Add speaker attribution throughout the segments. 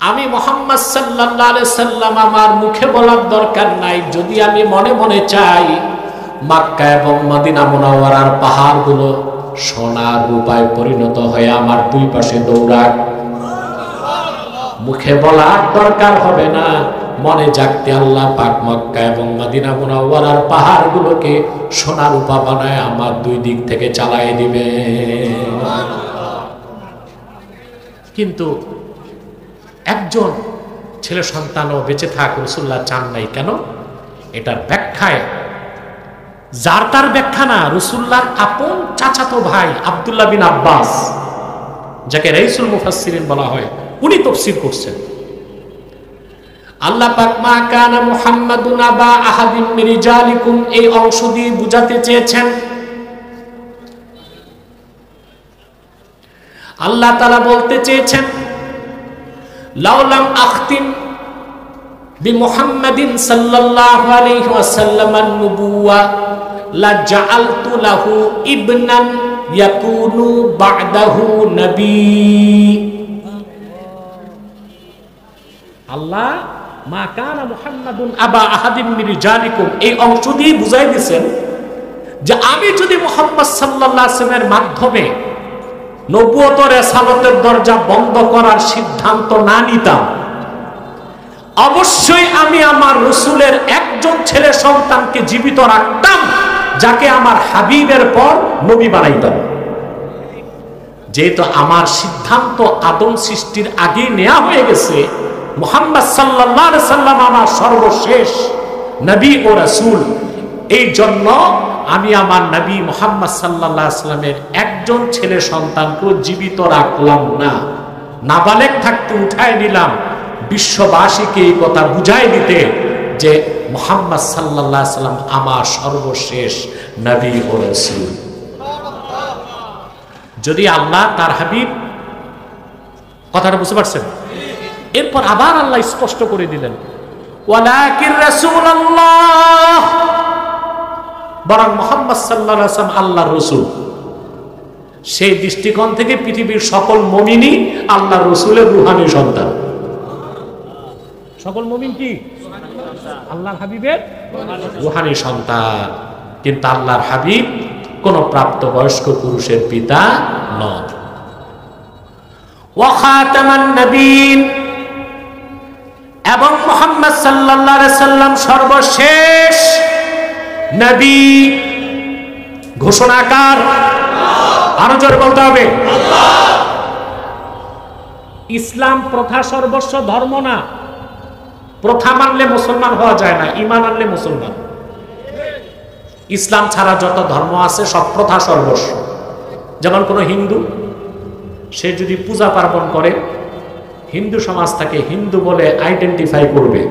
Speaker 1: আমি মুহাম্মদ সাল্লাল্লাহু আলাইহি সাল্লাম আমার মুখে বলার দরকার নাই, যদি আমি মনে মনে চাই মক্কা এবং মদিনা মুনাওয়ারার পাহাড়গুলো সোনার রূপায় পরিণত হয়ে আমার দুই পাশে দৌড়াক, মুখে বলার দরকার হবে না, মনে জাগতে আল্লাহ পাক মক্কা এবং মদিনা মুনাওয়ারার পাহাড়গুলোকে সোনা রূপা বানায় আমার দুই দিক থেকে চালায় দিবে। কিন্তু একজন ছেলে সন্তানও বেঁচে থাক রাসূলুল্লাহ চান নাই কেন? এটার ব্যাখ্যায় যার তার ব্যাখ্যা না, রাসূলুল্লাহর আপন চাচাতো ভাই আব্দুল্লাহ বিন আব্বাস, যাকে রাইসুল মুফাসসিরিন বলা হয়, উনি তাফসীর করছেন। আল্লাহ পাক মা কানা মুহাম্মাদুন আবা আহাদিম মিন রিজালিকুম এই অংশ দিয়ে বুঝাতে চেয়েছেন আল্লাহ তাআলা বলতে চেয়েছেন লাউলাম আখতিম বিমুহাম্মাদিন সাল্লাল্লাহু আলাইহি ওয়াসাল্লাম আন-নুবুওয়া লা জাআলতু লাহু ইবনান ইয়াকুনু বা'দাহু নবী। আল্লাহ মা কানা মুহাম্মাদুন আবা আহাদিম মিন রিজালিকুম এই অংশ দিয়ে বুঝাই দিয়েছেন যে আমি যদি মুহাম্মদ সাল্লাল্লাহু আলাইহি ওয়াসাল্লামের মাধ্যমে নবুয়ত রিসালাতের দরজা বন্ধ করার সিদ্ধান্ত না নিতাম, অবশ্যই আমি আমার রাসূলের একজন ছেলে সন্তানকে জীবিত রাখতাম, যাকে আমার হাবিবের পর নবী বানাইতাম। যেহেতু আমার সিদ্ধান্ত আদম সৃষ্টির আগে নেওয়া হয়ে গেছে, মুহাম্মদ সাল্লাল্লাহু আলাইহি সাল্লাম আমার সর্বশেষ নবী ও রাসূল, এই জন্য আমি আমার নবী মুহাম্মদ সাল্লাল্লাহু আলাইহি সাল্লামের একজন ছেলে সন্তানকে জীবিত রাখলাম না, নাবালেগ থাকতে উঠায় নিলাম, বিশ্ববাসীকে এই কথা বুঝাই দিতে যে মুহাম্মদ সাল্লাল্লাহু আলাইহি সাল্লাম আমার সর্বশেষ নবী ও রাসূল। যদি আল্লাহ তার হাবিব, কথাটা বুঝতে পারছেন? এরপর আবার আল্লাহ স্পষ্ট করে দিলেন ওয়ালাকিন রাসূলুল্লাহ, বরং মুহাম্মদ সাল্লাল্লাহু আলাইহি ওয়াসাল্লাম আল্লাহর রাসূল। সেই দৃষ্টিকোণ থেকে পৃথিবীর সকল মুমিনই আল্লাহর রাসূলের রূহানী সন্তান। সকল মুমিন কি আল্লাহর হাবিবের রূহানী সন্তান, কিন্তু আল্লাহর হাবিব কোন প্রাপ্তবয়স্ক পুরুষের পিতা নন। ওয়া খাতামান নবীন, এবং মুহাম্মদ সাল্লাল্লাহু আলাইহি ওয়াসাল্লাম সর্বশেষ নবী। ঘোষণাকার আরো জোরে বলতে হবে আল্লাহ। ইসলাম প্রথা সর্বস্ব ধর্ম না, প্রথা মানলে মুসলমান হওয়া যায় না, ঈমান আনলে মুসলমান। ইসলাম ছাড়া যত ধর্ম আছে সব প্রথা সর্বস্ব। যেমন কোন হিন্দু, সে যদি পূজা পার্বণ করে, হিন্দু সমাজ তাকে হিন্দু বলে আইডেন্টিফাই করবে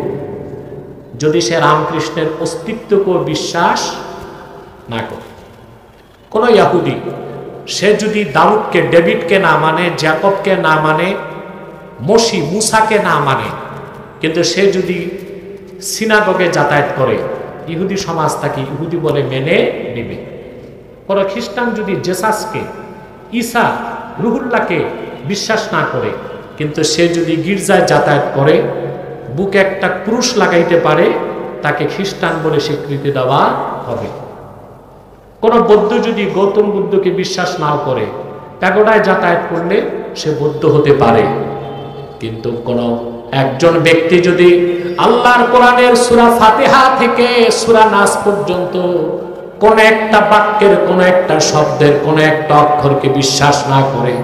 Speaker 1: যদি সে রামকৃষ্ণের অস্তিত্বকে বিশ্বাস না করে। কোন ইহুদি, সে যদি দাউদকে ডেভিডকে না মানে, জ্যাকবকে না মানে, মুসাকে না মানে, কিন্তু সে যদি সিনাগগে যাতায়াত করে, ইহুদি সমাজ তাকে ইহুদি বলে মেনে নেবে। কোন খ্রিস্টান যদি জেসাসকে, ঈসা, রুহুল্লাহকে বিশ্বাস না করে, কিন্তু সে যদি গির্জায় যাতায়াত করে, বুকে একটা ক্রুশ লাগাইতে পারে, তাকে খ্রিস্টান বলে স্বীকৃতি দেওয়া হবে। কোন বৌদ্ধ যদি গৌতম বুদ্ধকে বিশ্বাস নাও করে, প্যাগোডায় যাতায়াত করলে সে বৌদ্ধ হতে পারে। কিন্তু কোন একজন ব্যক্তি যদি আল্লাহর কোরআনের সূরা ফাতিহা থেকে সূরা নাস পর্যন্ত কোন একটা বাক্যের, কোন একটা শব্দের, কোন একটা অক্ষরকে বিশ্বাস না করে,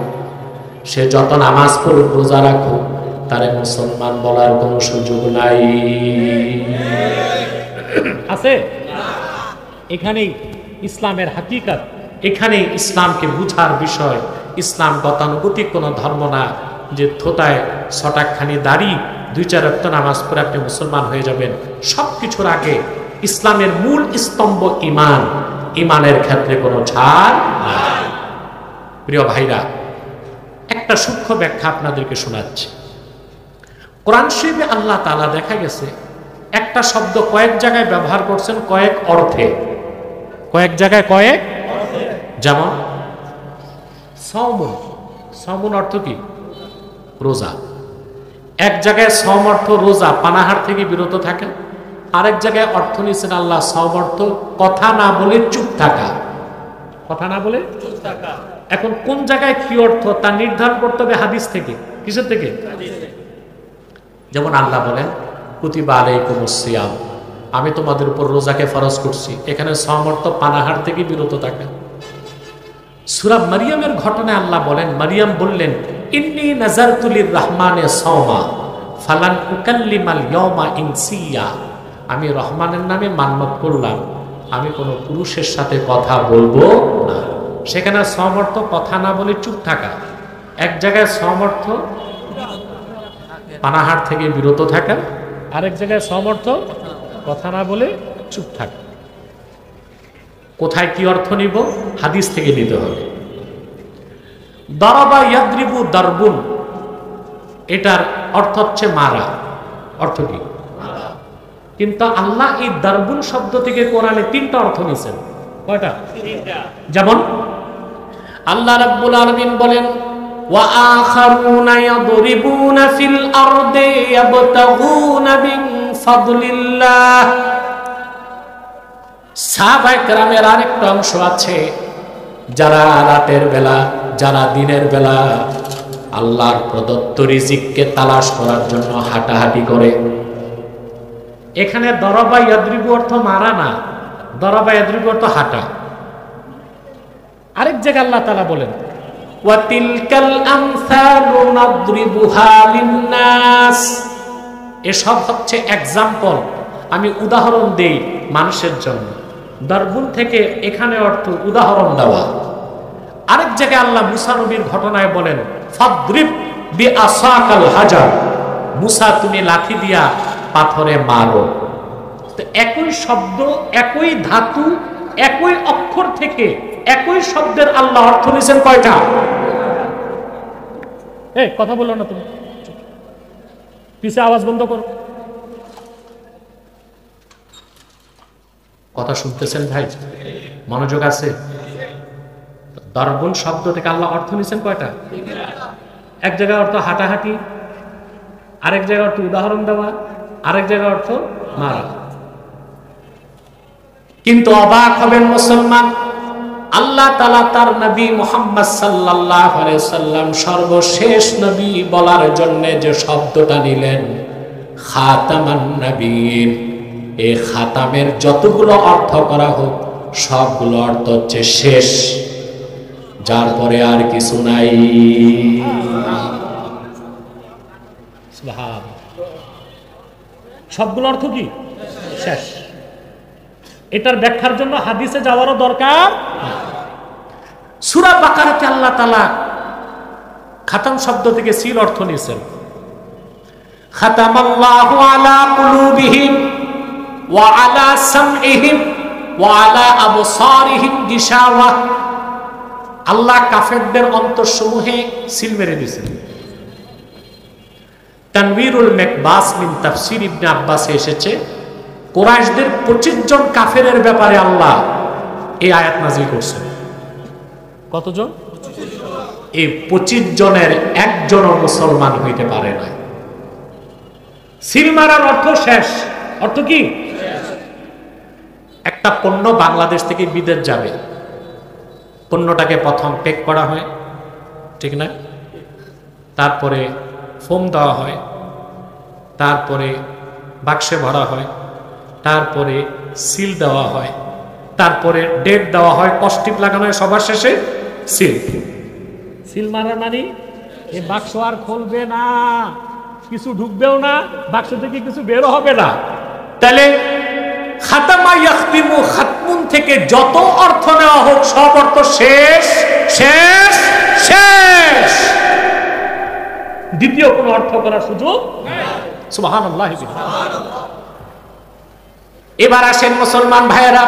Speaker 1: সে যত নামাজ পড়ুক, রোজা রাখুক, তারে মুসলমান বলার কোনো সুযোগ নাই। আছে? এখানেই ইসলামের হাকিকত, এখানেই ইসলামকে বুঝার বিষয়। ইসলাম গতানুগতিক কোনো ধর্ম না যে থোতায় ছটাকখানি দাড়ি, 2-4 ওয়াক্ত নামাজ পড়ে আপনি মুসলমান হয়ে যাবেন। সবকিছুর আগে ইসলামের মূল স্তম্ভ ঈমান, ঈমানের ক্ষেত্রে কোনো ছাড় নাই। প্রিয় ভাইরা, একটা সূক্ষ্ম ব্যাখ্যা আপনাদেরকে শোনাচ্ছি। কোরআন শরীফে আল্লাহ তাআলা দেখা গেছে একটা শব্দ কয়েক জায়গায় ব্যবহার করছেন, কয়েক অর্থে, কয়েক জায়গায় কয়েক। যেমন সাওমুন, সাওমুন অর্থ কি? রোজা। এক জায়গায় সওম অর্থ রোজা, পানাহার থেকে বিরত থাকা। আরেক জায়গায় অর্থ নিয়েছেন আল্লাহ সওম অর্থ কথা না বলে চুপ থাকা, কথা না বলে চুপ থাকা। এখন কোন জায়গায় কি অর্থ তা নির্ধারণ করতে হবে হাদিস থেকে। কিসের থেকে? যেমন আল্লাহ বলেন কুতিবা আলাইকুমুস সিয়াম, আমি তোমাদের উপর রোজাকে ফরজ করছি। এখানে সওম অর্থ পানাহার থেকে বিরত থাকা। সূরা মারিয়ামের ঘটনায় আল্লাহ বলেন, মারিয়াম বললেন ইন্নী নাযারতু লির-রাহমানি সাওমা ফালান উকাল্লিমাল ইয়াওমা ইনসিয়া, আমি রহমানের নামে মান্যত করলাম, আমি কোনো পুরুষের সাথে কথা বলবো না। সেখানে সওম অর্থ কথা না বলে চুপ থাকা। এক জায়গায় সওম অর্থ পানাহার থেকে বিরত থাকা, আরেক জায়গায় সওম অর্থ কথা না বলে চুপ থাকা। কোথায় কি অর্থ নিব? হাদিস থেকে নিতে হবে। দারাবা ইয়াদরিবু দারবুন, এটার অর্থ হচ্ছে মারা। অর্থ কি? কিন্তু আল্লাহ এই দারবুন শব্দ থেকে কোরআনে 3টা অর্থ নিয়েছেন। কয়টা? 3টা। যেমন আল্লাহ রাব্বুল আলামিন বলেন ওয়া আখারুনা ইয়াদরিবুনা ফিল আরদি ইয়াবতাগুনা মিন ফাদলিল্লাহ। সাহাবায়ে কেরামের আরেকটা অংশ আছে যারা রাতের বেলা, যারা দিনের বেলা আল্লাহর প্রদত্ত রিজিককে তালাশ করার জন্য হাঁটাহাঁটি করে। এখানে দরবা ইয়াদরিবু অর্থ মারা না, দরবা ইয়াদরিবু অর্থ হাঁটা। আরেক জায়গায় আল্লাহ তাআলা বলেন ওয়া তিলকাল আমসালু নাদরিবুহা লিন-নাস, এসব হচ্ছে এক্সাম্পল, আমি উদাহরণ দেই মানুষের জন্য। দারবুন থেকে এখানে অর্থ উদাহরণ দেওয়া। আরেক জায়গায় আল্লাহ মুসা নবীর ঘটনায় বলেন ফাদরিব বিআসাকাল হাজার, মুসা তুমি লাঠি দিয়া পাথরে মারো। তো একই শব্দ, একই ধাতু, একই অক্ষর থেকে একই শব্দের আল্লাহ অর্থ নিয়েছেন কয়টা? কথা বললো না তুমি, পিছে আওয়াজ বন্ধ করো। কথা শুনতেছেন ভাই? মনোযোগ আছে? দারবুন শব্দ থেকে আল্লাহ অর্থ নিয়েছেন কয়টা? এক জায়গায় অর্থ হাঁটাহাঁটি, আরেক জায়গায় অর্থ উদাহরণ দেওয়া, আরেক জায়গায় অর্থ মারা। কিন্তু অবাক হবেন মুসলমান, আল্লাহ তাআলা তার নবী মুহাম্মদ সাল্লাল্লাহু আলাইহি সাল্লাম সর্বশেষ নবী বলার জন্য যে শব্দটা নিলেন খাতামান নবীন, এই খাতামের যতগুলো অর্থ করা হোক সবগুলো অর্থ হচ্ছে শেষ, যার পরে আর কিছু নাই। সবগুলো অর্থ কি? শেষ। এটার ব্যাখ্যার জন্য হাদিসে যাওয়ারও দরকার। সূরা বাকারাতে আল্লাহ তাআলা খাতাম শব্দ থেকে সিল অর্থ নিয়েছেন। খাতামাল্লাহু আলা কুলুবিহিম ওয়া আলা সামইহিম ওয়া আলা আবসারিহিম গিশাওয়া, আল্লাহ কাফেরদের অন্তরসমূহে সিল মেরে দিয়েছেন। তানবীরুল মাকবাস মিন তাফসীর ইবনে আব্বাসে এসেছে কুরাইশদের 25 জন কাফেরের ব্যাপারে আল্লাহ এই আয়াত নাযিল করছেন। কতজন? 25 জন। এই 25 জনের একজনও মুসলমান হইতে পারে না। সিল মারার অর্থ শেষ। অর্থ কি? একটা পণ্য বাংলাদেশ থেকে বিদেশ যাবে, পণ্যটাকে প্রথম প্যাক করা হয়, ঠিক না? তারপরে ফোম দেওয়া হয়, তারপরে বাক্সে ভরা হয়, তারপরে সিল দেওয়া হয়, তারপরে ডেট দেওয়া হয়, কস্টিপ লাগানো হয়, সবার শেষে সিল। সিল মারা মানে এই বাক্স আর খুলবে না, কিছু ঢুকবেও না, বাক্স থেকে কিছু বেরো হবে না। তাহলে খাতামা ইয়াখতিমু, খাতমুন থেকে যত অর্থ নেওয়া হোক সব অর্থ শেষ শেষ শেষ, দ্বিতীয় কোনো অর্থ করার সুযোগ নেই। সুবহানাল্লাহ। এবার আসেন মুসলমান ভাইয়েরা,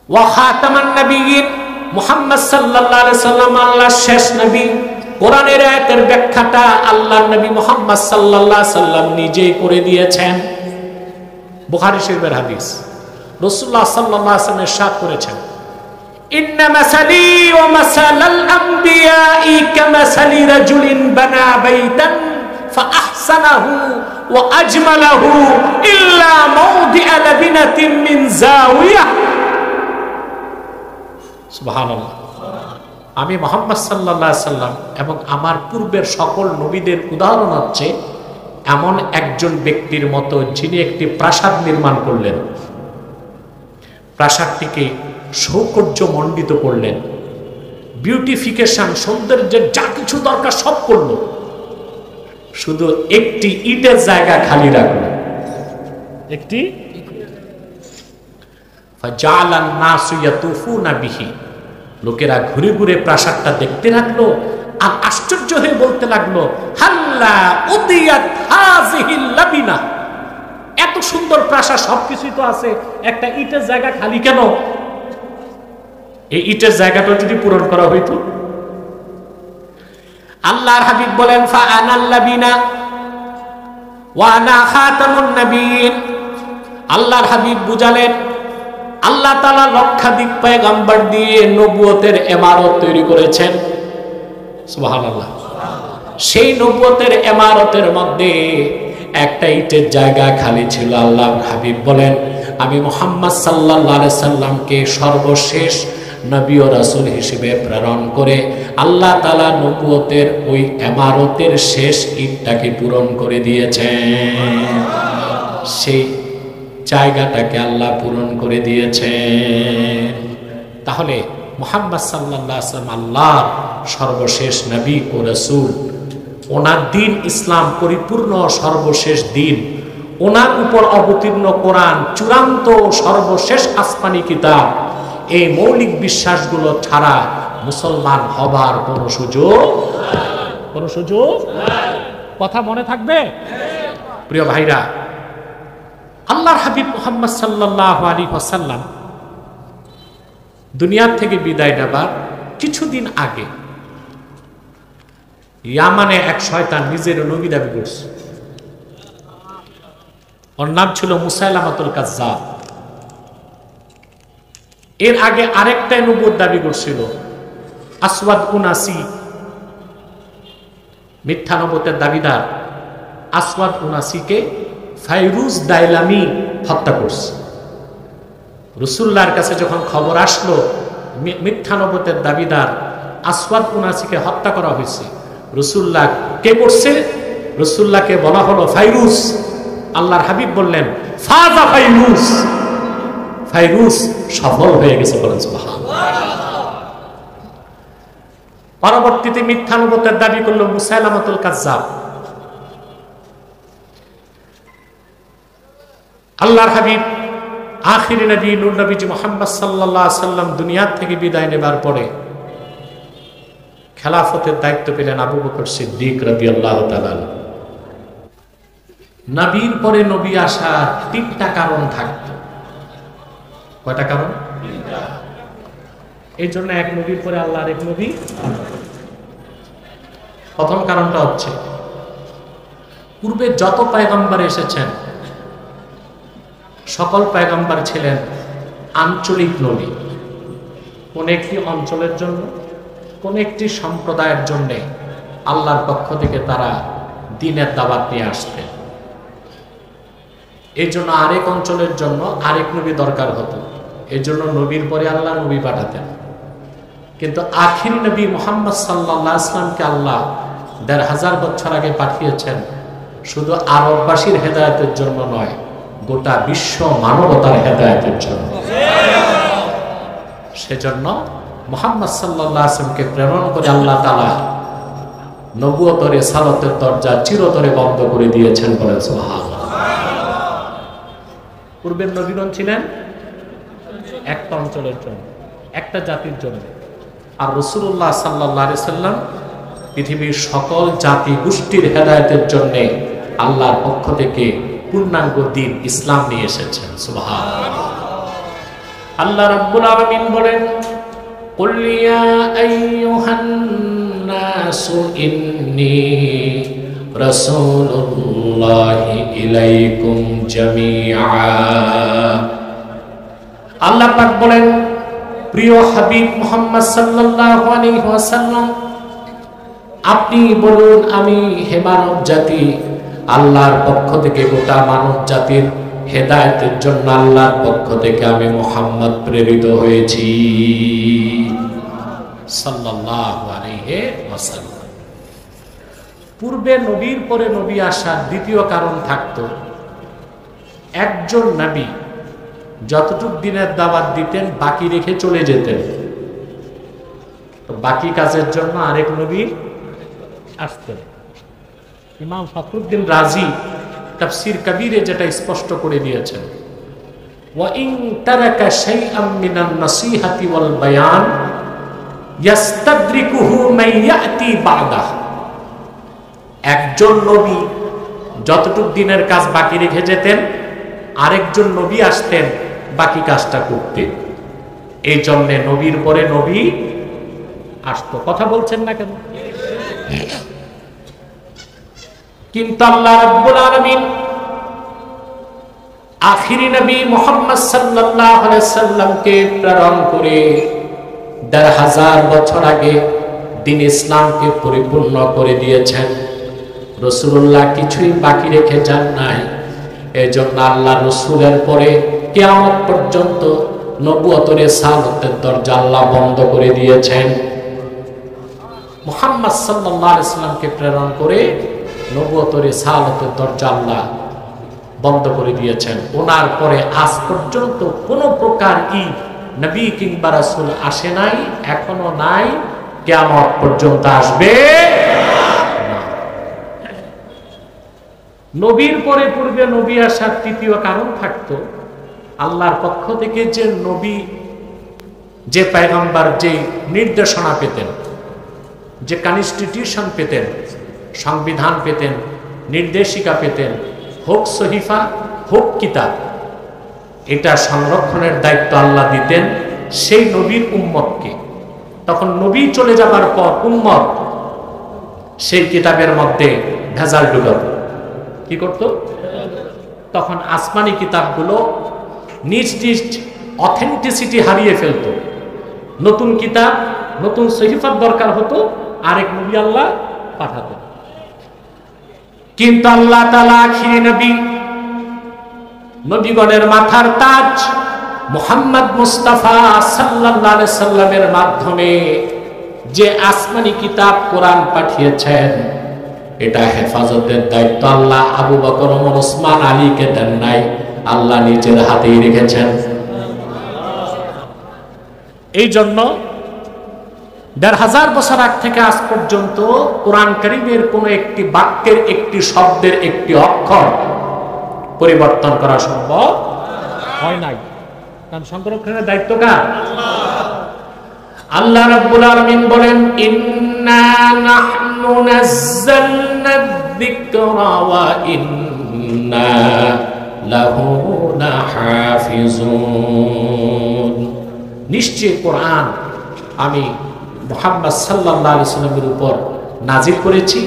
Speaker 1: ওয়া খাতামান নবিয়্যিন, মুহাম্মদ সাল্লাল্লাহু আলাইহি সাল্লাম আল্লাহর শেষ নবী। কোরআনের আয়াতের ব্যাখ্যাটা আল্লাহর নবী মুহাম্মদ সাল্লাল্লাহু আলাইহি সাল্লাম নিজেই করে দিয়েছেন। বুখারী শরীফের হাদিস, রাসূলুল্লাহ সাল্লাল্লাহু আলাইহি ওয়াসাল্লাম ইরশাদ করেছেন ইন্না মাসালি ওয়া মাসালাল আমবিয়াই কামাসালি রাজুলিন বানা বাইতান ফাআহসানাহু ওয়া আজমালাহু ইল্লা মাওদিআ লাবিনাতিন মিন যাওয়িয়া। সুবহানাল্লাহ। আমি মুহাম্মদ সাল্লাল্লাহু আলাইহি সাল্লাম এবং আমার পূর্বের সকল নবীদের উদাহরণ হচ্ছে এমন একজন ব্যক্তির মতো যিনি একটি প্রাসাদ নির্মাণ করলেন, প্রাসাদটিকে সৌকর্য মণ্ডিত করলেন, বিউটিফিকেশন, সৌন্দর্যের যা কিছু দরকার সব করল, শুধু একটি ইটের জায়গা খালি রাখলো। একটি ফাজালান নাসু ইয়াতুফুনা বিহি, লোকেরা ঘুরে ঘুরে প্রাসাদটা দেখতে লাগলো আর আশ্চর্য হয়ে বলতে লাগলো, হাল্লা উদিয়াত হাযিহিল লাবিনা, এত সুন্দর প্রাসাদ, সবকিছুই তো আছে, একটা ইটের জায়গা খালি কেন? এই ইটের জায়গাটা যদি পূরণ করা হইতো। আল্লাহর হাবিব বলেন, ফাআনাল লাবিনা ওয়া আনা খাতামুন নবিয়্যিন। আল্লাহর হাবিব বুঝালেন আল্লাহ তাআলা লক্ষাধিক পয়গম্বর দিয়ে নবুয়তের ইমারত তৈরি করেছেন। সুবহানাল্লাহ। সেই নবুয়তের ইমারতের মধ্যে একটা ইটের জায়গা খালি ছিল। আল্লাহর হাবিব বলেন, আমি মুহাম্মদ সাল্লাল্লাহু আলাইহি সাল্লামকে সর্বশেষ নবী ও রাসূল হিসেবে প্রেরণ করে আল্লাহ তাআলা নবুয়তের ওই ইমারতের শেষ ইটটাকে পূরণ করে দিয়েছেন। সেই জায়গাটাকে আল্লাহ পূরণ করে দিয়েছেন। তাহলে মুহাম্মদ সাল্লাল্লাহু আলাইহি ওয়াসাল্লাম আল্লাহর সর্বশেষ নবী ও রাসূল, ওনার দিন ইসলাম পরিপূর্ণ সর্বশেষ দিন, ওনার উপর অবতীর্ণ কোরআন চূড়ান্ত সর্বশেষ আসমানি কিতাব, এই মৌলিক বিশ্বাসগুলো ছাড়া মুসলমান হবার কোনো সুযোগ কথা মনে থাকবে? প্রিয় ভাইরা, আল্লাহর হাবিব মুহাম্মদ সাল্লাল্লাহু আলাইহি ওয়াসাল্লাম দুনিয়ার থেকে বিদায় নেবার কিছুদিন আগে ইয়ামানে এক শয়তান নিজের নবী দাবি করছে। ওর নাম ছিল মুসাইলামাতুল কাজ্জাব। এর আগে আরেকটা নবুয়ত দাবি করছিল, আসওয়াদ উনাসি, মিথ্যা নবুয়তের দাবিদার আসওয়াদ উনাসিকে ফাইরুজ দাইলামি হত্যা করছে। রাসূলুল্লাহর কাছে যখন খবর আসলো মিথ্যা নবুয়তের দাবিদার আসওয়াদ উনাসিকে হত্যা করা হয়েছে, রাসূলুল্লাহ কে করছে? রাসূলুল্লাহকে বলা হলো ফাইরুজ। আল্লাহর হাবিব বললেন, ফাজা ফাইরুজ, ফাইরুজ সফল হয়ে গেছে। বলেন সুবহানাল্লাহ। পরবর্তীতে মিথ্যা নবুয়তের দাবি করলো মুসাইলামাতুল কাজ্জাব। আল্লাহর হাবিব আখিরি নবী নূর নবীজি মুহাম্মদ সাল্লাল্লাহু আলাইহি সাল্লাম দুনিয়ার থেকে বিদায় নেবার পরে খেলাফতের দায়িত্ব পেলেন আবু বকর সিদ্দিক রাদিয়াল্লাহু তাআলা। নবীর পরে নবী আসার তিনটা কারণ থাকতো। কয়টা কারণ? এই জন্য এক নবীর পরে আল্লাহর এক নবী। প্রথম কারণটা হচ্ছে পূর্বে যত পয়গম্বর এসেছেন সকল পয়গম্বর ছিলেন আঞ্চলিক নবী। কোন একটি অঞ্চলের জন্য, কোন একটি সম্প্রদায়ের জন্য আল্লাহর পক্ষ থেকে তারা দ্বীনের দাওয়াত নিয়ে আসতেন। এই জন্য আরেক অঞ্চলের জন্য আরেক নবী দরকার হতো। এই জন্য নবীর পরে আল্লাহ নবী পাঠাতেন। কিন্তু আখিরি নবী মুহাম্মদ সাল্লাল্লাহু আলাইহি ওয়াসাল্লামকে আল্লাহ ১৫০০ বছর আগে পাঠিয়েছেন শুধু আরববাসীর হেদায়েতের জন্য নয়, গোটা বিশ্ব মানবতার হেদায়েতের জন্য। সেজন্য মুহাম্মদ সাল্লাল্লাহু আলাইহি ওয়াসাল্লামকে প্রেরণ করে আল্লাহ তাআলা নবুয়তের রিসালাতের দরজা চিরতরে বন্ধ করে দিয়েছেন। বলেন সুবহানাল্লাহ। পূর্বের নবীগণ ছিলেন একটা অঞ্চলের জন্য, একটা জাতির জন্য, আর রাসূলুল্লাহ সাল্লাল্লাহু আলাইহি ওয়াসাল্লাম পৃথিবীর সকল জাতি গোষ্ঠীর হেদায়েতের জন্য আল্লাহর পক্ষ থেকে পূর্ণাঙ্গ দ্বীন ইসলাম নিয়ে এসেছেন। সুবহানাল্লাহ। আল্লাহ রাব্বুল আলামিন বলেন, কুল ইয়া আইয়ুহান নাসু ইন্নী রাসূলুল্লাহি ইলাইকুম জামিআ। আল্লাহ পাক বলেন, প্রিয় হাবিব মুহাম্মদ সাল্লাল্লাহু আলাইহি ওয়াসাল্লাম, আপনি বলুন আমি হে মানব জাতি, আল্লাহর পক্ষ থেকে গোটা মানব জাতির হেদায়েতের জন্য আল্লাহর পক্ষ থেকে আমি মুহাম্মদ প্রেরিত হয়েছি সাল্লাল্লাহু আলাইহি ওয়াসাল্লাম। পূর্বে নবীর পরে নবী আসার দ্বিতীয় কারণ থাকতো, একজন নবী যতটুক দিনের দাওয়াত দিতেন বাকি রেখে চলে যেতেন, তো বাকি কাজের জন্য আরেক নবী আসতেন। ইমাম ফখরুদ্দিন রাজি তাফসীর কবীরে যেটা স্পষ্ট করে দিয়েছেন, ওয়া ইন তারাকা শাইআম মিনান নাসিহাতি ওয়াল বায়ান ইয়াস্তাদরিকুহু মান ইয়াতি বা'দাহ। একজন নবী যতটুক দিনের কাজ বাকি রেখে যেতেন, আরেকজন নবী আসতেন বাকি কাজটা করতে। এই জন্য নবীর পরে নবী আসতো। কথা বলছেন না কেন? কিন্তু আল্লাহ রাব্বুল আলামিন আখিরি নবী মুহাম্মদ সাল্লাল্লাহু আলাইহি সাল্লামকে প্রেরণ করে ১৫০০ বছর আগে দ্বীন ইসলামকে পরিপূর্ণ করে দিয়েছেন। রাসূলুল্লাহ কিছুই বাকি রেখে যান নাই। এজন্য আল্লাহ রাসূলের পরে কিয়ামত পর্যন্ত নবুয়তের রিসালাতের দরজা আল্লাহ বন্ধ করে দিয়েছেন। মুহাম্মদ সাল্লাল্লাহু আলাইহি সাল্লামকে প্রেরণ করে নবুয়তের রিসালাতের দরজা আল্লাহ বন্ধ করে দিয়েছেন। ওনার পরে আজ পর্যন্ত কোন প্রকার নবী কিংবা রাসূল আসে নাই, এখনো নাই, কিয়ামত পর্যন্ত আসবে না। নবীর পরে পূর্বে নবী আসার তৃতীয় কারণ থাকতো, আল্লাহর পক্ষ থেকে যে নবী, যে পয়গম্বর যে নির্দেশনা পেতেন, যে কনস্টিটিউশন পেতেন, সংবিধান পেতেন, নির্দেশিকা পেতেন, হোক সহিফা হোক কিতাব, এটা সংরক্ষণের দায়িত্ব আল্লাহ দিতেন সেই নবীর উম্মতকে। তখন নবী চলে যাবার পর উম্মত সেই কিতাবের মধ্যে ভেজাল ঢুকাত। কি করত? তখন আসমানি কিতাবগুলো নিজ নিজ অথেন্টিসিটি হারিয়ে ফেলত। নতুন কিতাব, নতুন সহিফার দরকার হতো, আরেক নবী আল্লাহ পাঠাতেন। কিন্তু আল্লাহ তাআলা আখিরি নবী, নবীগণের মাথার তাজ মুহাম্মদ মুস্তাফা সাল্লাল্লাহু আলাইহি সাল্লামের মাধ্যমে যে আসমানি কিতাব কোরআন পাঠিয়েছেন, এটা হেফাজতের দায়িত্ব আল্লাহ আবু বকর, ওমর, ওসমান, আলীকে দেন নাই, আল্লাহ নিজের হাতেই রেখেছেন। এই জন্য ১৫০০ বছর আগ থেকে আজ পর্যন্ত কোরআন কারীমের কোন একটি বাক্যের, একটি শব্দের, একটি অক্ষর পরিবর্তন করা সম্ভব হয় নাই। কারণ সংরক্ষণের দায়িত্ব কার? আল্লাহ রাব্বুল আলামিন বলেন, ইন্না নাহনু নাযালনা যিকরা ওয়া ইন্না লাহু লাহাফিজুন। নিশ্চয় কোরআন আমি মুহাম্মদ সাল্লাল্লাহু আলাইহি সাল্লামের উপর নাজিল করেছি,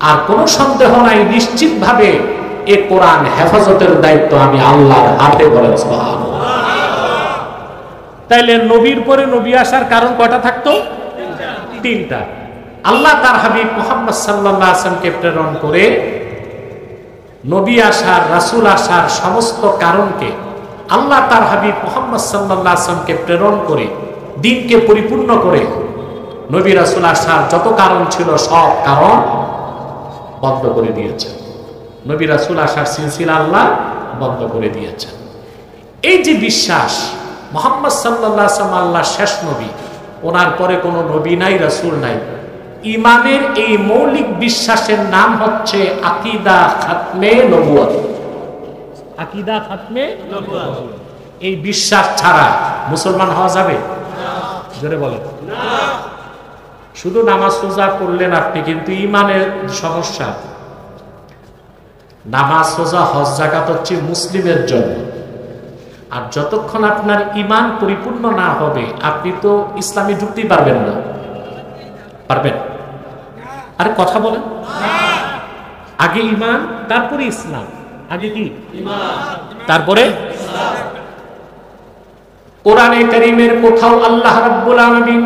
Speaker 1: আর কোনো সন্দেহ নাই নিশ্চিতভাবে এই কোরআন হেফাজতের দায়িত্ব আমি আল্লাহর হাতে। বলেন সুবহানাল্লাহ। তাইলে নবীর পরে নবী আসার কারণ কয়টা থাকতো? তিনটা। আল্লাহ তার হাবিব মুহাম্মদ সাল্লাল্লাহু আলাইহি ওয়াসাল্লামকে প্রেরণ করে নবী আসার, রাসূল আসার সমস্ত কারণকে আল্লাহ তার হাবিব মুহাম্মদ সাল্লাল্লাহু আলাইহি ওয়াসাল্লামকে প্রেরণ করে দ্বীনকে পরিপূর্ণ করে নবী রাসূল আসার যত কারণ ছিল সব কারণ বন্ধ করে দিয়েছেন। নবী রাসূল আসার সিলসিলা আল্লাহ বন্ধ করে দিয়েছেন। এই যে বিশ্বাস মুহাম্মদ সাল্লাল্লাহু আলাইহি ওয়াসাল্লাম আল্লাহর শেষ নবী, ওনার পরে কোনো নবী নাই, রাসূল নাই, ইমানের এই মৌলিক বিশ্বাসের নাম হচ্ছে আকীদা খাতমে নবুয়ত। আকীদা খাতমে নবুয়ত। এই বিশ্বাস ছাড়া মুসলমান হওয়া যাবে? জোরে বলেন না। শুধু নামাজ রোজা করলেন আপনি, কিন্তু ইমানের সমস্যা। নামাজ রোজা হজ যাকাত হচ্ছে মুসলিমের জন্য, আর যতক্ষণ আপনার ইমান পরিপূর্ণ না হবে আপনি তো ইসলামে ঢুকতেই পারবেন না। পারবেন? আরে কথা বলেন। আগে ইমান, তারপরে ইসলাম। আগে কি? ইমান, তারপরে ইসলাম। কোরআনে কারীমের কোথাও আল্লাহ রাব্বুল আলামিন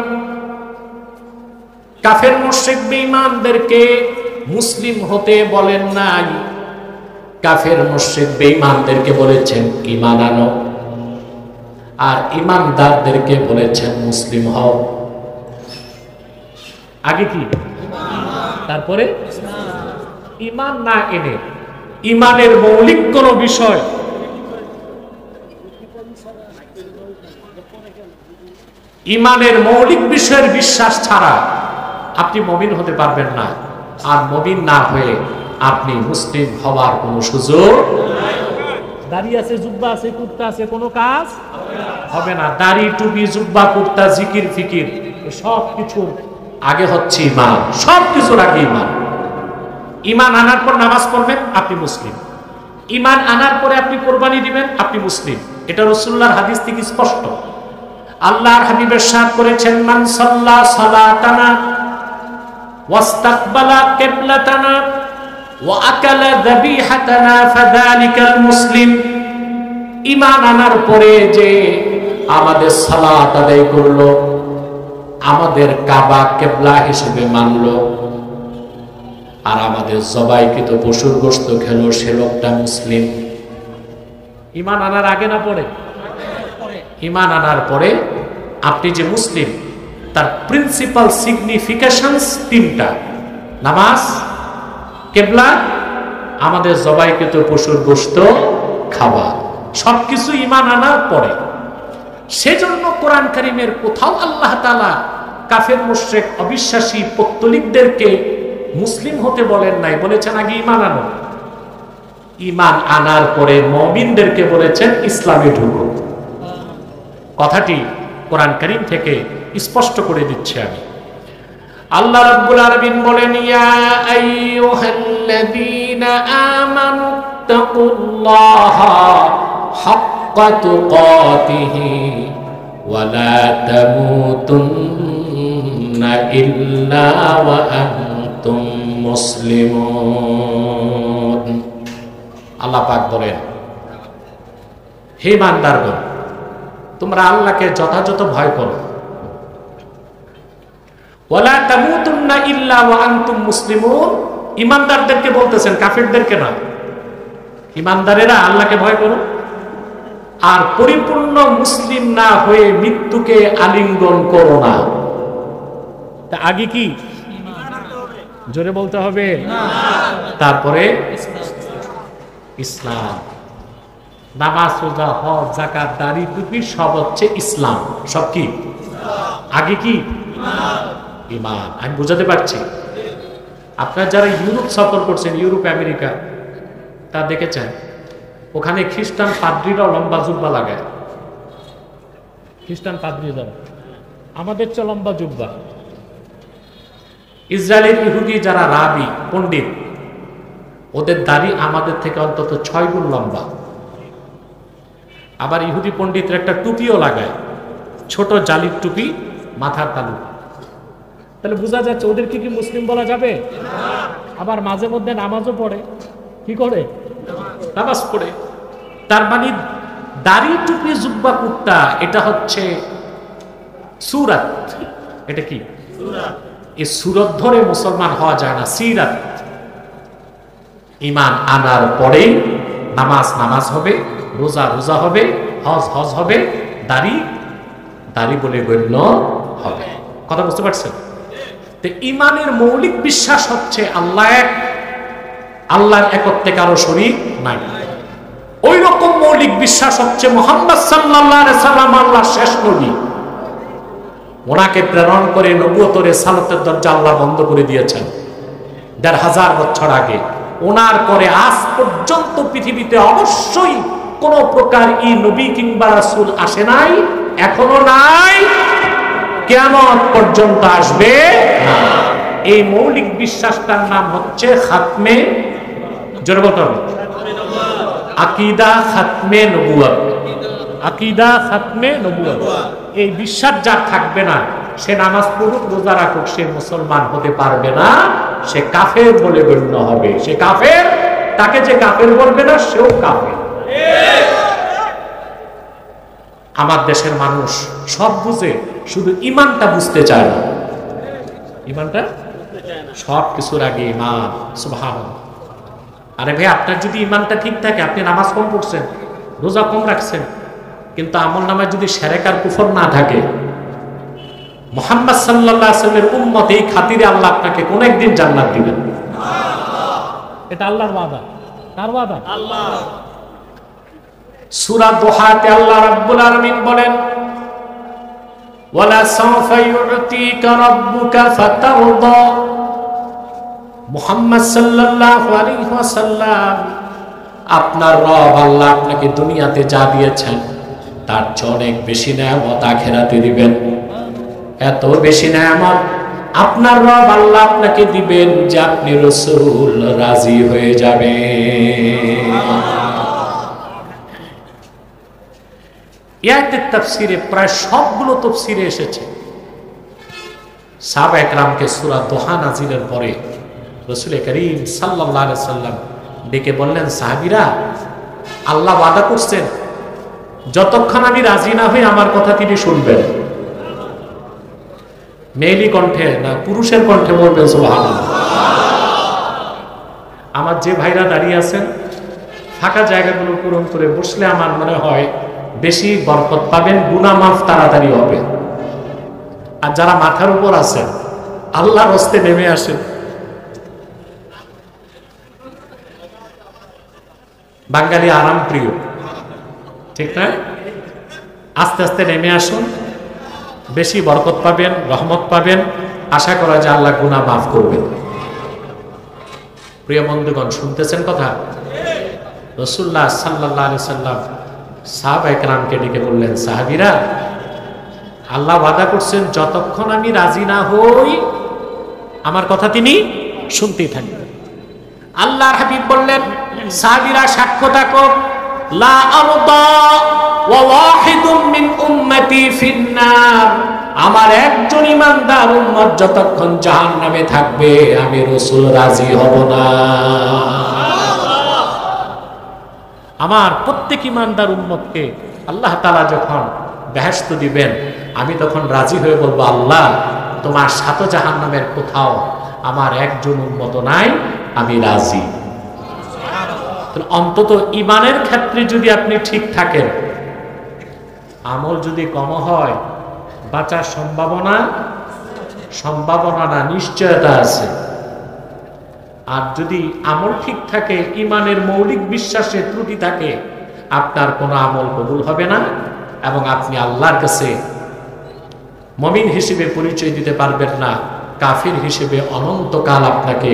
Speaker 1: কাফের মুশরিক বেঈমানদেরকে মুসলিম হতে বলেন নাই, কাফের মুশরিক বেঈমানদেরকে বলেছেন ঈমান আনো, আর ঈমানদারদেরকে বলেছেন মুসলিম হও। আগে কি তারপরে ঈমান না এনে ঈমানের মৌলিক কোন বিষয় ঈমানের মৌলিক বিষয়ের বিশ্বাস ছাড়া আপনি মুমিন হতে পারবেন না, আর মুমিন না হয়ে আপনি মুসলিম হওয়ার কোনো সুযোগ নাই। দাড়ি আছে, জুব্বা আছে, কুর্তা আছে, কোনো কাজ হবে না। দাড়ি, টুপি, জুব্বা, কুর্তা, জিকির ফিকির সব কিছু আগে হচ্ছে ঈমান, সব কিছুর আগে ঈমান। ঈমান আনার পর নামাজ পড়বেন, আপনি মুসলিম। ঈমান আনার পরে আপনি কোরবানি দিবেন, আপনি মুসলিম। এটা রাসূলুল্লাহর হাদিস থেকে স্পষ্ট। আল্লাহর হাবিব ইরশাদ করেছেন, মান সাল্লা সালাতানা ওয়াস্তাকবালা কিবলাতানা ওয়া আকালা যাবিহাতানা ফাযালিকাল মুসলিম। ঈমান আনার পরে যে আমাদের সালাত আদায় করলো, আমাদের কাবা কিবলা হিসেবে মানলো, আর আমাদের জবাইকৃত পশুর গোশত খেলো, সে লোকটা মুসলিম। ঈমান আনার আগে না পরে? ঈমান আনার পরে আপনি যে মুসলিম, তার প্রিন্সিপাল সিগনিফিকেশনস তিনটা: নামাজ, কিবলা, আমাদের জবাইকৃত পশুর গোশত খাওয়া, সবকিছু ঈমান আনার পরে। সেজন্য কোরআন কারীমের কোথাও আল্লাহ তাআলা কাফের মুশরিক অবিশ্বাসী পৌত্তলিকদেরকে মুসলিম হতে বলেন নাই, বলেছেন আগে ঈমান আনো। ঈমান আনার পরে মুমিনদেরকে বলেছেন ইসলামে ঢুকো। কথাটি কোরআন কারীম থেকে স্পষ্ট করে দিচ্ছি আমি। আল্লাহ রাব্বুল আলামিন বলেন, ইয়া আইয়ুহাল্লাযীনা আমানু তাকুল্লাহা হাক্কা তুকাতিহি ওয়া লা তামুতুন্না ইল্লা ওয়া আনতুম মুসলিমুন। আল্লাহ পাক বলেন, হে ইমানদারগণ, তোমরা আল্লাহকে যথাযথ ভয় করো। ওয়ালা তামুতুন্না ইল্লা ওয়া আনতুম মুসলিমুন, ইমানদারদেরকে বলতেছেন, কাফিরদেরকে না। ইমানদারেরা আল্লাহকে ভয় করো, আর পরিপূর্ণ মুসলিম না হয়ে মৃত্যুকে আলিঙ্গন করো না। তা আগে কি জোরে বলতে হবে? তারপরে ইসলাম, নামাজ, রোজা, হজ, যাকাত, দাড়ি, টুপি সব হচ্ছে ইসলাম। সব কি আগে কি ঈমান। আমি বুঝাতে পারছি? আপনারা যারা ইউরোপ সফর করছেন, ইউরোপ আমেরিকা, তা দেখেছেন ওখানে খ্রিস্টান পাদ্রীরাও লম্বা জুব্বা লাগায়। খ্রিস্টান পাদ্রীরা আমাদের চেয়ে লম্বা জুব্বা। ইসরায়েলের ইহুদি যারা রাবি, পণ্ডিত, ওদের দাড়ি আমাদের থেকে অন্তত 6 গুণ লম্বা। আবার ইহুদি পণ্ডিতরা একটা টুপিও লাগায়, ছোট জালির টুপি, মাথার তালু। তাহলে বোঝা যাচ্ছে ওদেরকে কি মুসলিম বলা যাবে? আবার মাঝে মধ্যে নামাজও পড়ে। কি করে? নামাজ পড়ে। তার মানে দাড়ি, টুপি, জুব্বা, কুর্তা এটা হচ্ছে সুরাত। এটা কি? এই সুরত ধরে মুসলমান হওয়া যায় না, সিরাত। ঈমান আনার পরেই নামাজ নামাজ হবে, রোজা রোজা হবে, হজ হজ হবে, দাড়ি দাড়ি বলে গণ্য হবে। কথা বুঝতে পারছেন? তো ঈমানের মৌলিক বিশ্বাস হচ্ছে আল্লাহ এক, আল্লাহর একত্বে কারো শরীক নাই। ওই রকম মৌলিক বিশ্বাস হচ্ছে মুহাম্মদ সাল্লাল্লাহু আলাইহি সাল্লাম আল্লাহর শেষ নবী। ওনাকে প্রেরণ করে নবুয়তের রিসালাতের দরজা আল্লাহ বন্ধ করে দিয়েছেন ১৫০০ বছর আগে। ওনার পরে আজ পর্যন্ত পৃথিবীতে অবশ্যই কোন প্রকার ই নবী কিংবা রাসূল আসে নাই, এখনো নাই, কিয়ামত পর্যন্ত আসবে না। এই মৌলিক বিশ্বাসটার নাম হচ্ছে খাতমে, জোরে বলতে হবে, আকীদা খাতমে নবুয়ত। আকীদা খাতমে নবুয়ত। এই বিশ্বাস যার থাকবে না, সে নামাজ পড়ুক, রোজা রাখুক, সে মুসলমান হতে পারবে না, সে কাফের বলে গণ্য হবে। সে কাফের, তাকে যে কাফের বলবে না সেও কাফের। আমার দেশের মানুষ সব বুঝে, শুধু ইমানটা বুঝতে চায় না। ইমানটা সব কিছুর আগে ইমান। সুবহানাল্লাহ। আরে ভাই, আপনার যদি ইমানটা ঠিক থাকে, আপনি নামাজ কম পড়ছেন, রোজা কম রাখছেন, কিন্তু আমল নামায় যদি শিরক আর কুফর না থাকে, মুহাম্মদ সাল্লাল্লাহু আলাইহি ওয়াসাল্লামের উম্মত এই খাতিরে আল্লাহ আপনাকে কোন একদিন জান্নাত দিবেন। এটা আল্লাহর ওয়াদা। কার ওয়াদা? আল্লাহ। সূরা দুহাতে আল্লাহ রাব্বুল আলামিন বলেন, ওয়ালা সাওফা ইউতিকা রাব্বুকা ফাতারদা। মুহাম্মদ সাল্লাল্লাহু আলাইহি ওয়াসাল্লাম, আপনার রব আল্লাহ আপনাকে দুনিয়াতে যা দিয়েছেন তার চেয়ে অনেক বেশি নেয়ামত আখিরাতে দিবেন। এত বেশি নেয়ামত আপনার রব আল্লাহ আপনাকে দিবেন যে আপনি রাসূল রাজি হয়ে যাবেন। আয়াতের তাফসীরে প্রায় সবগুলো তাফসীরে এসেছে। সাহাবায়ে কেরামকে সূরা দুহা নাযিলের পরে রাসূল করিম সাল্লাল্লাহু আলাইহি ওয়াসাল্লাম ডেকে বললেন, সাহাবীরা, আল্লাহ ওয়াদা করছেন যতক্ষণ আমি রাজি না হই আমার কথা তিনি শুনবেন। মেয়েলি কণ্ঠে না পুরুষের কণ্ঠে বলবেন সুবহানাল্লাহ। আমার যে ভাইরা দাঁড়িয়ে আছেন, ফাঁকা জায়গাগুলো পূরণ করে বসলে আমার মনে হয় বেশি বরকত পাবেন, গুনাহ মাফ তাড়াতাড়ি হবে। আর যারা মাথার উপর আছেন, আল্লাহর হস্তে নেমে আসেন। বাঙালি আরাম প্রিয়, ঠিক না? আস্তে আস্তে নেমে আসুন, বেশি বরকত পাবেন, রহমত পাবেন। আশা করা যায় আল্লাহ গুনাহ মাফ করবেন। প্রিয় বন্ধুগণ, শুনতেছেন কথা? রাসূলুল্লাহ সাল্লাল্লাহু আলাইহি সাল্লাম সাহাবায়ে কেরামকে ডেকে বললেন, সাহাবীরা, আল্লাহ ওয়াদা করছেন যতক্ষণ আমি রাজি না হই আমার কথা তিনি শুনতেই থাকবেন। আল্লাহর হাবিব বললেন, সাহাবীরা সাক্ষ্য থাকো, লা আরদা ওয়া ওয়াহিদুম মিন উম্মতি ফিন্নার। আমার একজন ঈমানদার উম্মত যতক্ষণ জাহান্নামে থাকবে আমি রাসূল রাজি হব না। আমার প্রত্যেক ঈমানদার উম্মতকে আল্লাহ তাআলা যখন বেহেশত দিবেন, আমি তখন রাজি হয়ে বলবো, আল্লাহ তোমার সাত জাহান্নামের কোথাও আমার একজন উম্মত নাই, আমি রাজি। অন্তত ঈমানের ক্ষেত্রে যদি আপনি ঠিক থাকেন, আমল যদি কম হয়, বাঁচার সম্ভাবনা না, নিশ্চয়তা আছে। আর যদি আমল ঠিক থাকে, ঈমানের মৌলিক বিশ্বাসে ত্রুটি থাকে, আপনার কোনো আমল কবুল হবে না এবং আপনি আল্লাহর কাছে মুমিন হিসেবে পরিচয় দিতে পারবেন না। কাফির হিসেবে অনন্তকাল আপনাকে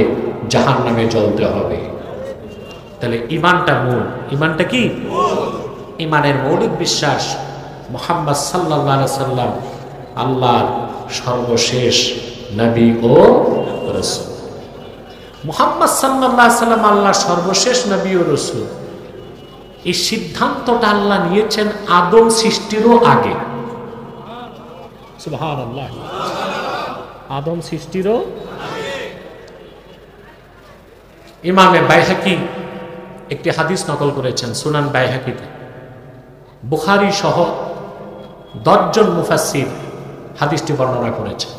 Speaker 1: জাহান্নামে জ্বলতে হবে। তাহলে ঈমানটা মূল। ঈমানটা কি? ঈমানের মৌলিক বিশ্বাস মুহাম্মদ সাল্লাল্লাহু আলাইহি সাল্লাম আল্লাহর সর্বশেষ নবী ও রাসূল। মুহাম্মদ সাল্লাল্লাহু আলাইহি সাল্লাম আল্লাহর সর্বশেষ নবী ও রাসূল, এই সিদ্ধান্তটা আল্লাহ নিয়েছেন আদম সৃষ্টিরও আগে। সুবহানাল্লাহ। আদম সৃষ্টিরও ইমামে বাইহাকি একটি হাদিস নকল করেছেন সুনান বাইহাকিতে। বুখারী সহ 10 জন মুফাসসির হাদিসটি বর্ণনা করেছেন।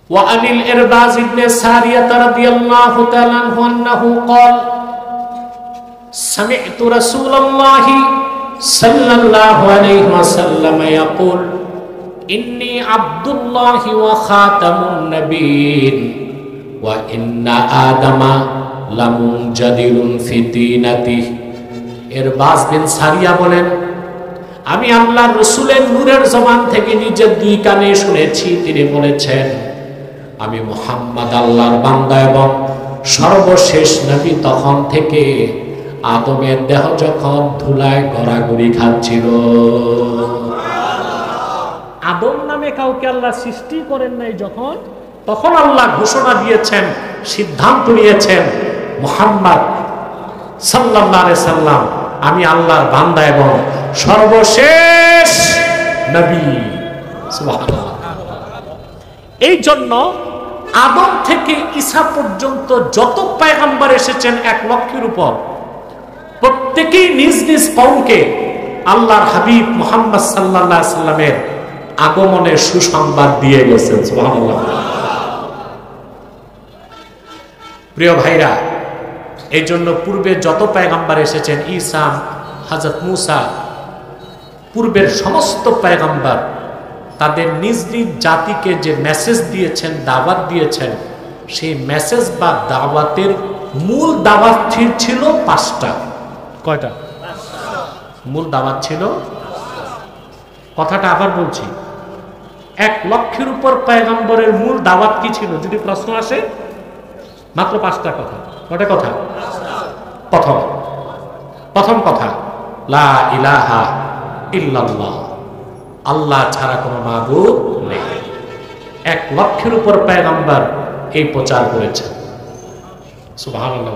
Speaker 1: وعن الإرباز بن سارية رضي الله تعالى عنه أنه قال سمعت رسول الله صلى الله عليه وسلم يقول إني عبد الله وخاتم النبيين وإن آدم لمنجدل في طينته। ইরবাজ বিন সারিয়া বলেন, আমি আল্লাহর রাসূলের নূরের জবান থেকে নিজের 2 কানে শুনেছি, তিনি বলেছেন, আমি মুহাম্মদ আল্লাহর বান্দা এবং সর্বশেষ নবী তখন থেকে আদমের দেহ যখন ধুলায় গড়াগড়ি খাচ্ছিল। আদম নামে কাউকে আল্লাহ সৃষ্টি করেন নাই যখন, তখন আল্লাহ ঘোষণা দিয়েছেন, সিদ্ধান্ত নিয়েছেন, মুহাম্মদ সাল্লাল্লাহু আলাইহি সাল্লাম আমি আল্লাহর বান্দা এবং সর্বশেষ নবী। সুবহানাল্লাহ। এই জন্য আদম থেকে ঈসা পর্যন্ত যত পয়গম্বর এসেছেন 1 লক্ষের উপর, প্রত্যেকেই নিজ নিজ কওমকে আল্লাহর হাবিব মুহাম্মদ সাল্লাল্লাহু আলাইহি সাল্লামের আগমনের সুসংবাদ দিয়ে গেছেন। সুবহানাল্লাহ। প্রিয় ভাইরা, এই জন্য পূর্বে যত পয়গম্বর এসেছেন, ঈসা, হযরত মূসা, পূর্বের সমস্ত পয়গম্বর তাদের নিজ নিজ জাতিকে যে মেসেজ দিয়েছেন, দাওয়াত দিয়েছেন, সেই মেসেজ বা দাওয়াতের মূল দাওয়াত ছিল 5টা। কয়টা? মূল দাওয়াত ছিল। কথাটা আবার বলছি, 1 লক্ষের উপর পয়গম্বরের মূল দাওয়াত কি ছিল? যদি প্রশ্ন আসে, মাত্র 5টা কথা। কয়টা কথা? প্রথম কথা, লা ইলাহা ইল্লাল্লাহ, আল্লাহ ছাড়া কোনো মাবুদ নেই। 1 লক্ষের উপর পয়গম্বর এই প্রচার করেছেন। সুবহানাল্লাহ।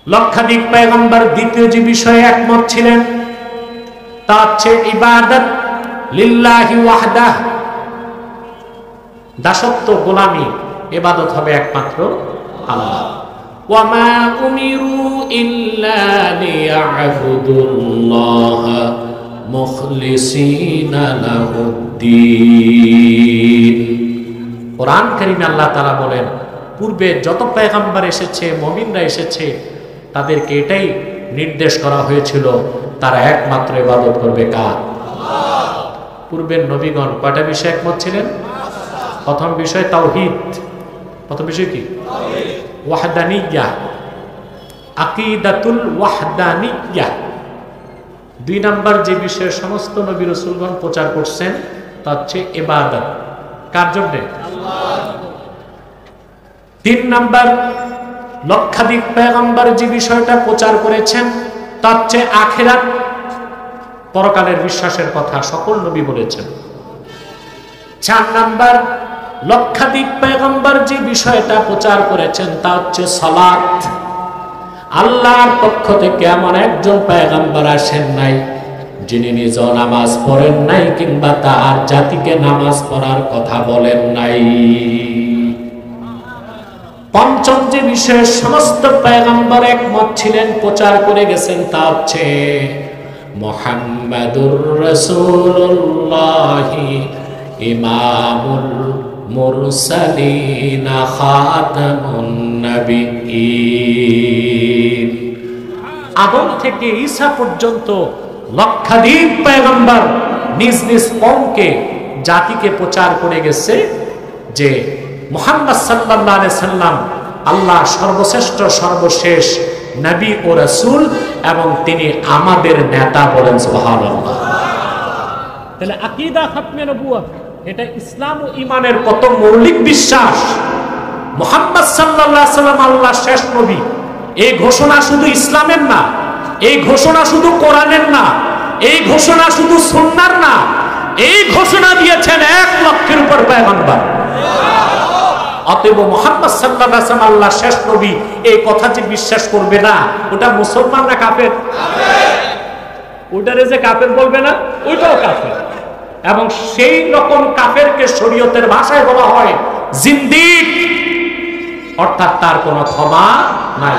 Speaker 1: লক্ষাধিক পয়গম্বর দ্বিতীয় যে বিষয়ে একমত ছিলেন তা হচ্ছে ইবাদত লিল্লাহি ওয়াহদাহ, দাসত্ব, গোলামি, ইবাদত হবে একমাত্র আল্লাহ। ওয়া মা উমিরু ইল্লা লিয়া'বুদুল্লাহ মুখলিসিনা লাহুদ্দীন। কোরআন কারীমে আল্লাহ তাআলা বলেন, পূর্বে যত পয়গম্বর এসেছে, মুমিনরা এসেছে, তাদেরকে এটাই নির্দেশ করা হয়েছিল, তারা একমাত্র ইবাদত করবে কার? আল্লাহ। পূর্বের নবীগণ কয়টা বিষয়ে একমত ছিলেন? প্রথম বিষয় তাওহীদ। প্রথম বিষয় কি? তাওহীদ। ওয়াহদানিয়্যাহ, আকীদাতুল ওয়াহদানিয়্যাহ। 2 নাম্বার যে বিষয়ে সমস্ত নবী রাসূলগণ প্রচার করছেন তা হচ্ছে ইবাদত। কার জন্য? আল্লাহ। 3 নাম্বার, লক্ষাধিক পয়গম্বর যে বিষয়টা প্রচার করেছেন তা হচ্ছে আখিরাত, পরকালের বিশ্বাসের কথা সকল নবী বলেছেন। 4 নাম্বার, লক্ষাধিক পয়গম্বর যে বিষয়টা প্রচার করেছেন তা হচ্ছে সালাত। আল্লাহর পক্ষ থেকে এমন একজন পয়গম্বর আসেন নাই যিনি নিজেও নামাজ পড়েন নাই কিংবা তার জাতিকে নামাজ পড়ার কথা বলেন নাই। 5ম যে বিষয়ে সমস্ত পয়গম্বর একমত ছিলেন, প্রচার করে গেছেন তা হচ্ছে মুহাম্মাদুর রাসূলুল্লাহ ইমামুল মুরসালিন খাতামুন নবিয়্যিন। আদম থেকে ঈসা পর্যন্ত লক্ষাধিক পয়গম্বর নিজ নিজ কওমকে, জাতিকে প্রচার করে গেছে যে মুহাম্মদ সাল্লাল্লাহু আলাইহি সাল্লাম আল্লাহ সর্বশ্রেষ্ঠ সর্বশেষ নবী ও রাসূল এবং তিনি আমাদের নেতা। বলেন সুবহানাল্লাহ। তাহলে আকীদা খাতমে নবুয়ত, এটা ইসলাম ও ঈমানের কত মৌলিক বিশ্বাস। মুহাম্মদ সাল্লাল্লাহু আলাইহি সাল্লাম আল্লাহ শেষ নবী, এই ঘোষণা শুধু ইসলামের না, এই ঘোষণা শুধু কোরআনের না, এই ঘোষণা শুধু সুন্নাহর না, এই ঘোষণা দিয়েছেন 1 লক্ষের উপর পয়গম্বর। অতএব মুহাম্মদ সাল্লাল্লাহু আলাইহি ওয়াসাল্লাম আল্লাহ শেষ নবী, এই কথা যে বিশ্বাস করবে না, ওটা মুসলমান না কাফের? ওটারে যে কাফের বলবে না, ওইটাও কাফের। এবং সেই রকম কাফেরকে শরীয়তের ভাষায় বলা হয় জিন্দিক, অর্থাৎ তার কোনো ক্ষমা নাই।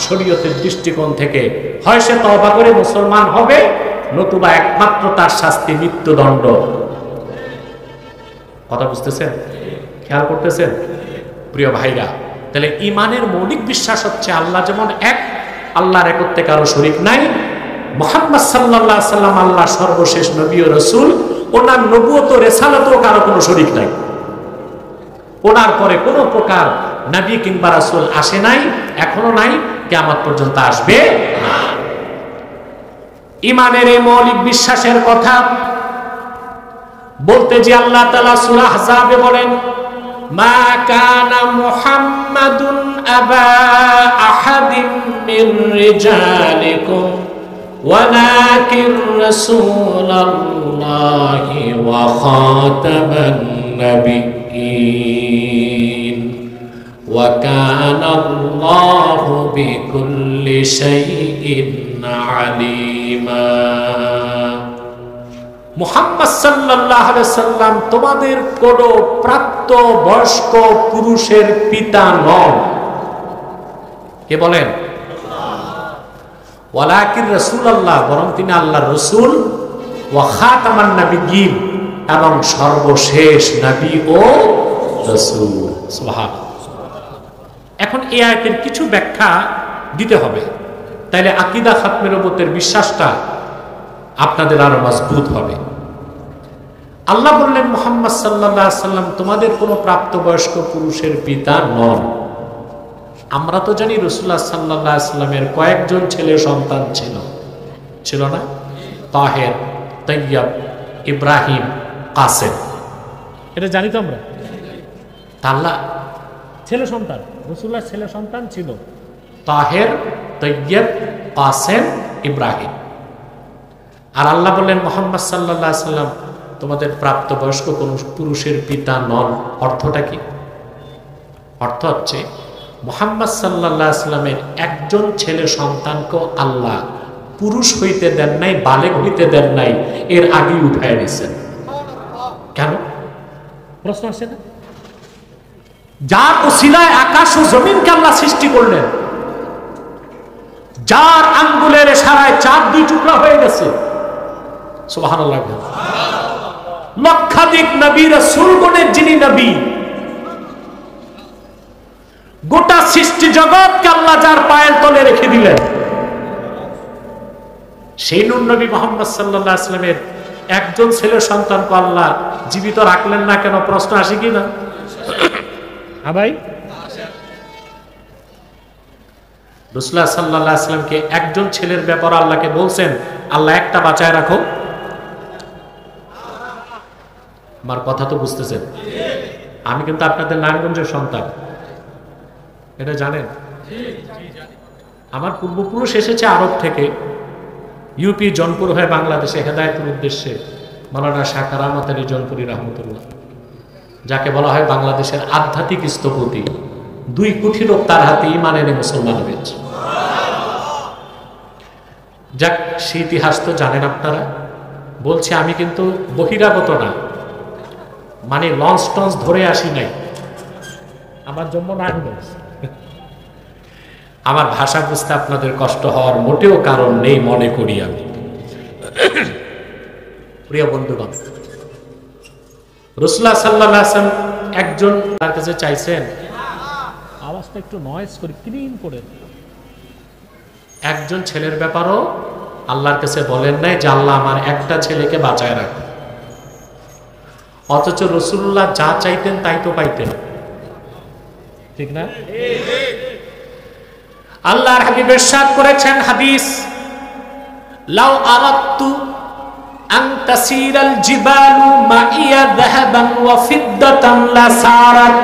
Speaker 1: শরীয়তের দৃষ্টিকোণ থেকে হয় সে তওবা করে মুসলমান হবে, নতুবা একমাত্র তার শাস্তি মৃত্যুদণ্ড। কথা বুঝতেছেন? খেয়াল করতেছেন? প্রিয় ভাইরা, তাহলে ঈমানের মৌলিক বিশ্বাস হচ্ছে আল্লাহ যেমন এক, আল্লাহর একত্বে কারো শরীক নাই। মুহাম্মদ সাল্লাল্লাহু আলাইহি ওয়াসাল্লাম আল্লাহ সর্বশেষ নবী ও রাসূল, ওনার নবুয়ত ও রিসালাতেও কারো কোনো শরীক নাই। ওনার পরে কোনো প্রকার নবী কিংবা রাসূল আসে নাই, এখনো নাই, কিয়ামত পর্যন্ত আসবে না। ঈমানের এই মৌলিক বিশ্বাসের কথা বলতে যে আল্লাহ তাআলা সূরা আহজাবে বলেন, মা কানা মুহাম্মাদুন আবা আহাদিম মির রিজালিকুম ওয়ালাকিন রাসূলুল্লাহি ওয়া খাতামান নাবিয়্যিন ওয়া কানা আল্লাহু বিকুল্লি শাইইন আলিমা। মুহাম্মদ সাল্লাল্লাহু আলাইহি সাল্লাম তোমাদের কোন প্রাপ্ত বয়স্ক পুরুষের পিতা নন। কে বলেন? ওয়ালাকিন রাসূলুল্লাহ, বরং তিনি আল্লাহর রাসূল, ওয়া খাতামান নাবিয়্যিন, এবং সর্বশেষ নবী ও রাসূল। সুবহানাল্লাহ। এখন এই আয়াতের কিছু ব্যাখ্যা দিতে হবে, তাইলে আকীদা খাতমে নবুয়তের বিশ্বাসটা আপনাদের আরো মজবুত হবে। আল্লাহ বললেন, মুহাম্মদ সাল্লাল্লাহু আলাইহি ওয়াসাল্লাম তোমাদের কোনো প্রাপ্তবয়স্ক পুরুষের পিতা নন। আমরা তো জানি রাসূলুল্লাহ সাল্লাল্লাহু আলাইহি ওয়াসাল্লামের কয়েকজন ছেলে সন্তান ছিল না? তাহের, তাইয়্যিব, ইব্রাহিম, কাসেম, এটা জানি তো আমরা। আল্লাহ ছেলে সন্তান, রাসূলুল্লাহর ছেলে সন্তান ছিল তাহের, তাইয়্যিব, কাসেম, ইব্রাহিম। আর আল্লাহ বললেন মুহাম্মদ সাল্লাল্লাহু আলাইহি ওয়াসাল্লাম তোমাদের প্রাপ্তবয়স্ক কোন পুরুষের পিতা নন। অর্থটা কি? অর্থ হচ্ছে মুহাম্মদ সাল্লাল্লাহু আলাইহি ওয়াসাল্লামের একজন ছেলে সন্তানকে আল্লাহ পুরুষ হইতে দেন নাই, বালেগ হইতে দেন নাই, এর আগেই উঠায় দিয়েছেন। কেন? প্রশ্ন আসছে না? যার ওসিলায় আকাশ ও জমিনকে আল্লাহ সৃষ্টি করলেন, যার আঙ্গুলের ইশারায় চাঁদ দুই টুকরা হয়ে গেছে, সুবহানাল্লাহ। লক্ষাধিক নবী রাসূলগণের যিনি নবী, গোটা সৃষ্টি জগৎকে আল্লাহ যার পায়ের তলে রেখে দিলেন, সেই নূর নবী মুহাম্মদ সাল্লাল্লাহু আলাইহি ওয়াসাল্লামের একজন ছেলে সন্তানকে আল্লাহ জীবিত রাখলেন না কেন? প্রশ্ন আসে কি না? হ্যাঁ ভাই, রাসূলুল্লাহ সাল্লাল্লাহু আলাইহি ওয়াসাল্লামকে একজন ছেলের ব্যাপারে আল্লাহকে বলছেন, আল্লাহ একটা বাঁচায় রাখো। আমার কথা তো বুঝতেছেন? আমি কিন্তু আপনাদের নারায়ণগঞ্জের সন্তান, এটা জানেন। আমার পূর্বপুরুষ এসেছে আরব থেকে, ইউপি জনপুর হয়ে বাংলাদেশে হেদায়েতের উদ্দেশ্যে। মাওলানা শাহ কারামত আলী জনপুরি রহমতুল্লাহ, যাকে বলা হয় বাংলাদেশের আধ্যাত্মিক স্থপতি। 2 কোটি লোক তার হাতে ঈমান এনে মুসলমান হয়েছে। যাক, সে ইতিহাস তো জানেন আপনারা। বলছি আমি কিন্তু বহিরাগত না, মানে লঞ্চ টঞ্চ ধরে আসি নাই, আমার জন্ম নারায়ণগঞ্জ। আমার ভাষা বুঝতে আপনাদের কষ্ট হওয়ার মোটেও কারণ নেই মনে করি আমি। প্রিয় বন্ধুগণ, রাসূলুল্লাহ সাল্লাল্লাহু আলাইহি ওয়াসাল্লাম একজন তার কাছে চাইছেন, আওয়াজটা একটু নয়েজ করে ক্লিন করে, একজন ছেলের ব্যাপারও আল্লাহর কাছে বলেন নাই যে আল্লাহ আমার একটা ছেলেকে বাঁচায় রাখো। অথচ রাসূলুল্লাহ যা চাইতেন তাই তো পাইতেন, ঠিক না? আল্লাহর হাবিব ইরশাদ করেছেন হাদিস, লাউ আরাদতু আন তাসিরাল জিবালু মাইয়া যাহাবান ওয়া ফিদ্দাতান লাসারাত